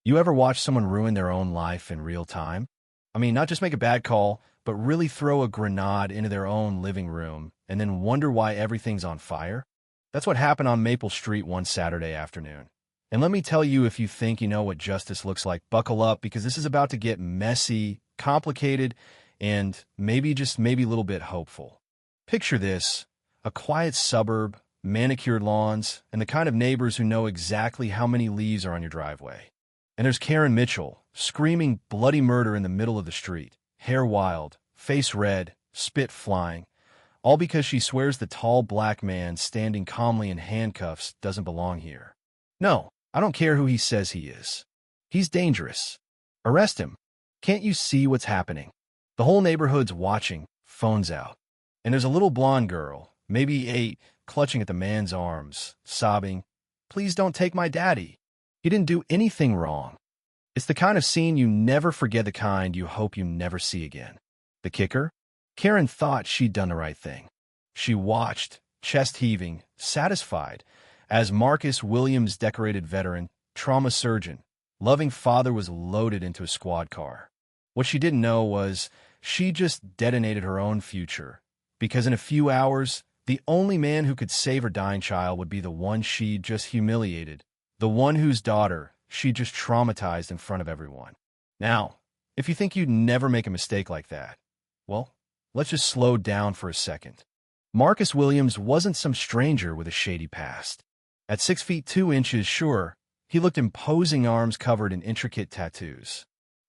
You ever watch someone ruin their own life in real time? I mean, not just make a bad call, but really throw a grenade into their own living room and then wonder why everything's on fire? That's what happened on Maple Street one Saturday afternoon. And let me tell you, if you think you know what justice looks like, buckle up because this is about to get messy, complicated, and maybe a little bit hopeful. Picture this: a quiet suburb, manicured lawns, and the kind of neighbors who know exactly how many leaves are on your driveway. And there's Karen Mitchell, screaming bloody murder in the middle of the street, hair wild, face red, spit flying, all because she swears the tall black man standing calmly in handcuffs doesn't belong here. No, I don't care who he says he is. He's dangerous. Arrest him. Can't you see what's happening? The whole neighborhood's watching, phones out. And there's a little blonde girl, maybe 8, clutching at the man's arms, sobbing, "Please don't take my daddy. He didn't do anything wrong." It's the kind of scene you never forget, the kind you hope you never see again. The kicker? Karen thought she'd done the right thing. She watched, chest heaving, satisfied, as Marcus Williams, decorated veteran, trauma surgeon, loving father, was loaded into a squad car. What she didn't know was she just detonated her own future, because in a few hours, the only man who could save her dying child would be the one she'd just humiliated, the one whose daughter she just traumatized in front of everyone. Now, if you think you'd never make a mistake like that, well, let's just slow down for a second. Marcus Williams wasn't some stranger with a shady past. At 6 feet 2 inches, sure, he looked imposing, arms covered in intricate tattoos.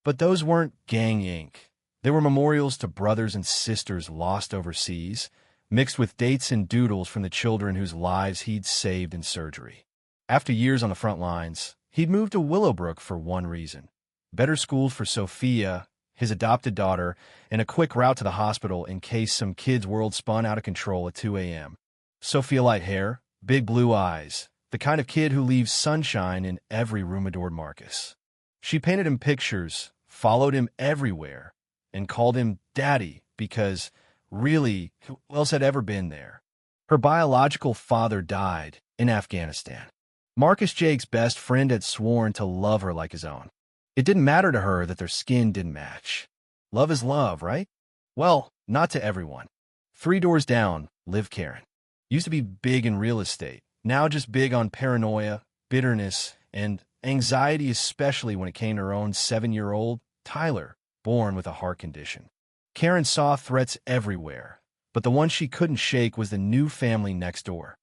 But those weren't gang ink. They were memorials to brothers and sisters lost overseas, mixed with dates and doodles from the children whose lives he'd saved in surgery. After years on the front lines, he'd moved to Willowbrook for one reason: better schools for Sophia, his adopted daughter, and a quick route to the hospital in case some kid's world spun out of control at 2 a.m. Sophia, light hair, big blue eyes, the kind of kid who leaves sunshine in every room, adored Marcus. She painted him pictures, followed him everywhere, and called him Daddy because, really, who else had ever been there? Her biological father died in Afghanistan. Marcus, Jake's best friend, had sworn to love her like his own. It didn't matter to her that their skin didn't match. Love is love, right? Well, not to everyone. 3 doors down lived Karen. Used to be big in real estate, now just big on paranoia, bitterness, and anxiety, especially when it came to her own 7-year-old, Tyler, born with a heart condition. Karen saw threats everywhere, but the one she couldn't shake was the new family next door: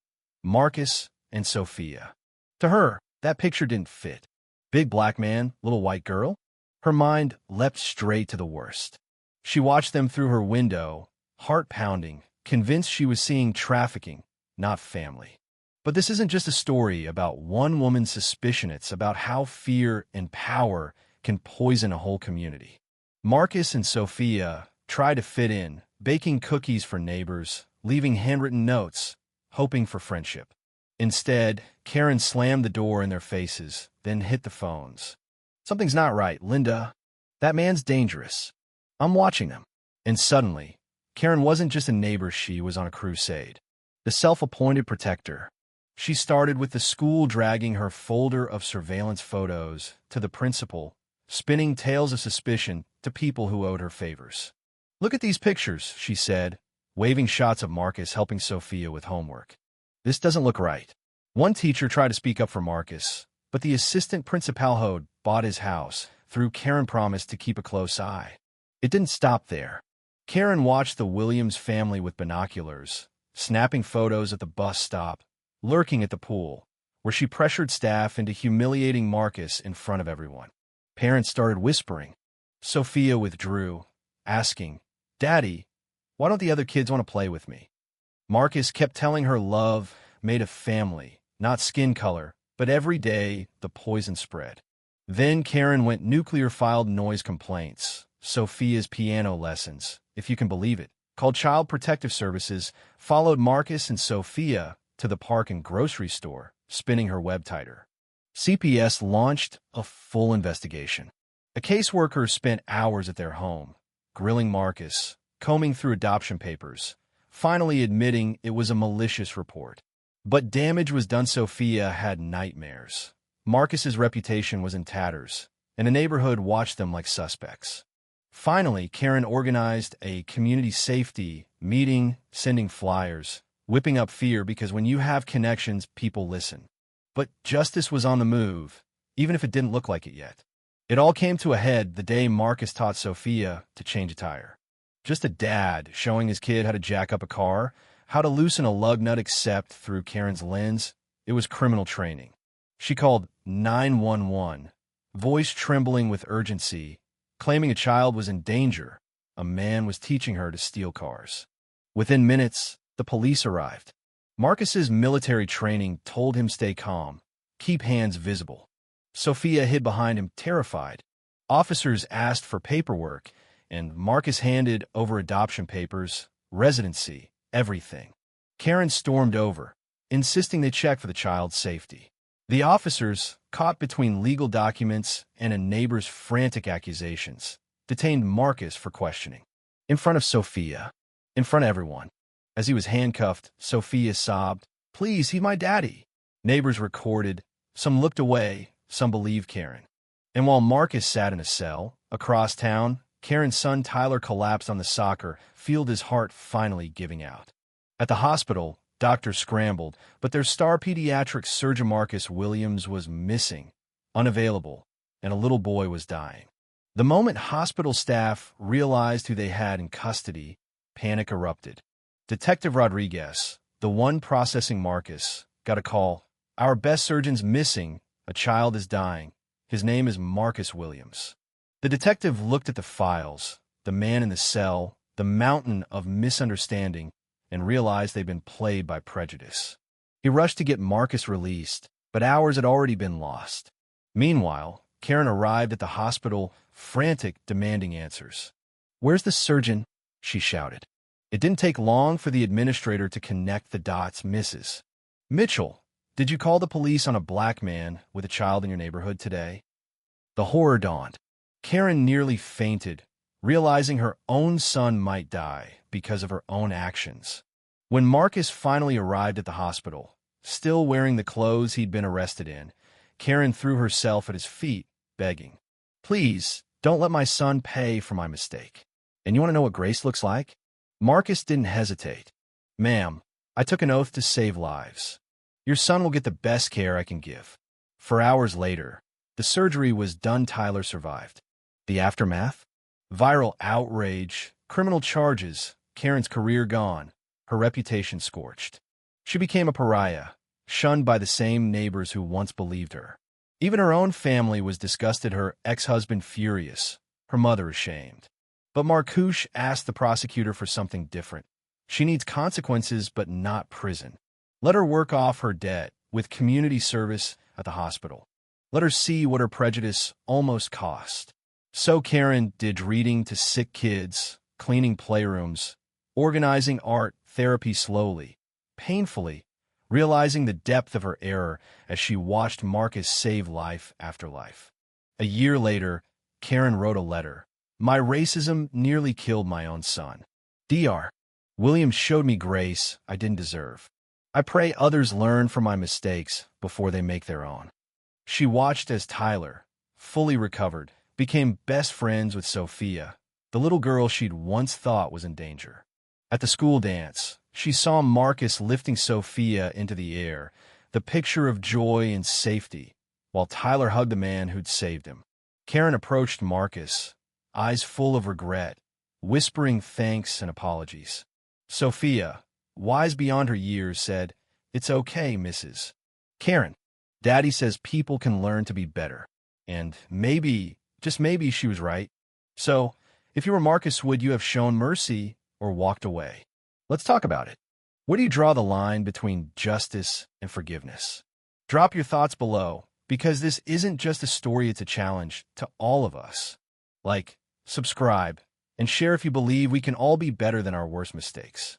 Marcus and Sophia. To her, that picture didn't fit. Big black man, little white girl. Her mind leapt straight to the worst. She watched them through her window, heart pounding, convinced she was seeing trafficking, not family. But this isn't just a story about one woman's suspicion. It's about how fear and power can poison a whole community. Marcus and Sophia tried to fit in, baking cookies for neighbors, leaving handwritten notes, hoping for friendship. Instead, Karen slammed the door in their faces, then hit the phones. "Something's not right, Linda. That man's dangerous. I'm watching him." And suddenly, Karen wasn't just a neighbor, she was on a crusade. The self-appointed protector. She started with the school, dragging her folder of surveillance photos to the principal, spinning tales of suspicion to people who owed her favors. "Look at these pictures," she said, waving shots of Marcus helping Sophia with homework. "This doesn't look right." One teacher tried to speak up for Marcus, but the assistant principal who'd bought his house through Karen promised to keep a close eye. It didn't stop there. Karen watched the Williams family with binoculars, snapping photos at the bus stop, lurking at the pool, where she pressured staff into humiliating Marcus in front of everyone. Parents started whispering. Sophia withdrew, asking, "Daddy, why don't the other kids want to play with me?" Marcus kept telling her love made of family, not skin color, but every day the poison spread. Then Karen went nuclear, filed noise complaints. Sophia's piano lessons, if you can believe it, called Child Protective Services, followed Marcus and Sophia to the park and grocery store, spinning her web tighter. CPS launched a full investigation. A caseworker spent hours at their home, grilling Marcus, combing through adoption papers, finally admitting it was a malicious report. But damage was done. Sophia had nightmares. Marcus's reputation was in tatters, and the neighborhood watched them like suspects. Finally, Karen organized a community safety meeting, sending flyers, whipping up fear because when you have connections, people listen. But justice was on the move, even if it didn't look like it yet. It all came to a head the day Marcus taught Sophia to change a tire. Just a dad showing his kid how to jack up a car, how to loosen a lug nut except through Karen's lens. It was criminal training. She called 911, voice trembling with urgency, claiming a child was in danger. A man was teaching her to steal cars. Within minutes, the police arrived. Marcus's military training told him stay calm, keep hands visible. Sophia hid behind him, terrified. Officers asked for paperwork, and Marcus handed over adoption papers, residency, everything. Karen stormed over, insisting they check for the child's safety. The officers, caught between legal documents and a neighbor's frantic accusations, detained Marcus for questioning. In front of Sophia, in front of everyone. As he was handcuffed, Sophia sobbed, "Please, he's my daddy." Neighbors recorded. Some looked away, some believed Karen. And while Marcus sat in a cell, across town, Karen's son Tyler collapsed on the soccer field, his heart finally giving out. At the hospital, doctors scrambled, but their star pediatric surgeon Marcus Williams was missing, unavailable, and a little boy was dying. The moment hospital staff realized who they had in custody, panic erupted. Detective Rodriguez, the one processing Marcus, got a call. "Our best surgeon's missing. A child is dying. His name is Marcus Williams." The detective looked at the files, the man in the cell, the mountain of misunderstanding, and realized they'd been played by prejudice. He rushed to get Marcus released, but hours had already been lost. Meanwhile, Karen arrived at the hospital, frantic, demanding answers. "Where's the surgeon?" she shouted. It didn't take long for the administrator to connect the dots. "Mrs. Mitchell, did you call the police on a black man with a child in your neighborhood today?" The horror dawned. Karen nearly fainted, realizing her own son might die because of her own actions. When Marcus finally arrived at the hospital, still wearing the clothes he'd been arrested in, Karen threw herself at his feet, begging, "Please, don't let my son pay for my mistake. And you want to know what grace looks like?" Marcus didn't hesitate. "Ma'am, I took an oath to save lives. Your son will get the best care I can give." For hours later, the surgery was done. Tyler survived. The aftermath? Viral outrage, criminal charges, Karen's career gone, her reputation scorched. She became a pariah, shunned by the same neighbors who once believed her. Even her own family was disgusted, her ex-husband furious, her mother ashamed. But Marcouche asked the prosecutor for something different. She needs consequences, but not prison. Let her work off her debt with community service at the hospital. Let her see what her prejudice almost cost. So Karen did reading to sick kids, cleaning playrooms, organizing art therapy, slowly, painfully, realizing the depth of her error as she watched Marcus save life after life. A year later, Karen wrote a letter. "My racism nearly killed my own son. Dr. Williams showed me grace I didn't deserve. I pray others learn from my mistakes before they make their own." She watched as Tyler, fully recovered, became best friends with Sophia, the little girl she'd once thought was in danger. At the school dance, she saw Marcus lifting Sophia into the air, the picture of joy and safety, while Tyler hugged the man who'd saved him. Karen approached Marcus, eyes full of regret, whispering thanks and apologies. Sophia, wise beyond her years, said, "It's okay, Mrs. Karen. Daddy says people can learn to be better." And maybe, just maybe, she was right. So, if you were Marcus, would you have shown mercy or walked away? Let's talk about it. Where do you draw the line between justice and forgiveness? Drop your thoughts below, because this isn't just a story, it's a challenge to all of us. Like, subscribe, and share if you believe we can all be better than our worst mistakes.